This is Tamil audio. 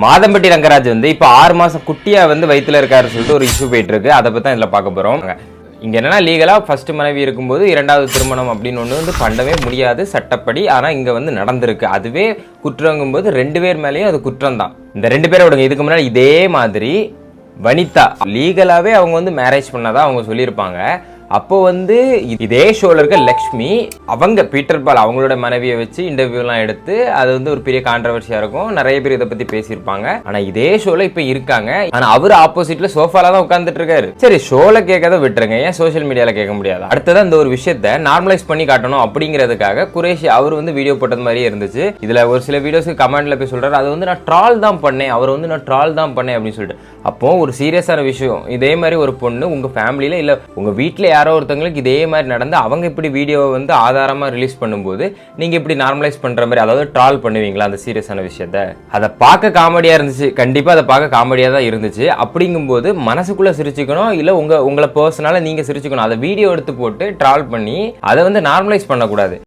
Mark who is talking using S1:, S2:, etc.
S1: மாதம்பட்டி ரங்கராஜ் வந்து இப்போ 6 மாசம் குட்டியா வந்து வயிற்றுல இருக்காரு சொல்லிட்டு ஒரு இஷ்யூ போயிட்டு இருக்கு. அதை பத்தி தான் இதுல பார்க்க போறோம். இங்க என்னன்னா லீகலா ஃபர்ஸ்ட் மனைவி இருக்கும்போது இரண்டாவது திருமணம் அப்படின்னு ஒன்று வந்து பண்ணவே முடியாது சட்டப்படி. ஆனா இங்க வந்து நடந்திருக்கு. அதுவே குற்றங்கும் போது 2 பேர் மேலேயும் அது குற்றம் தான். இந்த 2 பேரை விடுங்க. இதுக்கு முன்னாடி இதே மாதிரி வனிதா லீகலாவே அவங்க வந்து மேரேஜ் பண்ணதா அவங்க சொல்லியிருப்பாங்க. அப்போ வந்து இதே ஷோல இருக்க லக்ஷ்மி அவங்க பீட்டர் பால் அவங்களோட மனைவியை வச்சு இன்டர்வியூலாம் எடுத்து அது வந்து ஒரு பெரிய கான்ட்ரவர்சியா இருக்கும். நிறைய பேர் இதை பத்தி பேசியிருப்பாங்க. ஆனா இதே ஷோல இப்ப இருக்காங்க. ஆனா அவர் ஆப்போசிட்ல சோஃபால தான் உட்கார்ந்துட்டு இருக்காரு. சரி, ஷோல கேட்கறத விட்டுருங்க, ஏன் சோஷியல் மீடியால கேட்க முடியாது? அடுத்ததான் இந்த ஒரு விஷயத்த நார்மலைஸ் பண்ணி காட்டணும் அப்படிங்கிறதுக்காக குரேஷி அவர் வந்து வீடியோ போட்டது மாதிரியே இருந்துச்சு. இதுல ஒரு சில வீடியோஸ்க்கு கமெண்ட்ல போய் சொல்றாரு, அது வந்து நான் ட்ரால் தான் பண்ணேன், அவர் வந்து நான் ட்ரால் தான் பண்ணேன் அப்படின்னு சொல்லிட்டு. அப்போ ஒரு சீரியஸான விஷயம், இதே மாதிரி ஒரு பொண்ணு உங்க ஃபேமிலியில இல்ல உங்க வீட்டுல யாரோ ஒருத்தவங்களுக்கு இதே மாதிரி நடந்து அவங்க இப்படி வீடியோவை வந்து ஆதாரமா ரிலீஸ் பண்ணும்போது நீங்க இப்படி நார்மலைஸ் பண்ற மாதிரி, அதாவது ட்ரால் பண்ணுவீங்களா அந்த சீரியஸான விஷயத்த? அதை பார்க்க காமெடியா இருந்துச்சு. கண்டிப்பா அதை பார்க்க காமெடியா தான் இருந்துச்சு. அப்படிங்கும்போது மனசுக்குள்ள சிரிச்சுக்கணும், இல்ல உங்களை பர்சனலா நீங்க சிரிச்சுக்கணும். அதை வீடியோ எடுத்து போட்டு ட்ரால் பண்ணி அதை வந்து நார்மலைஸ் பண்ணக்கூடாது.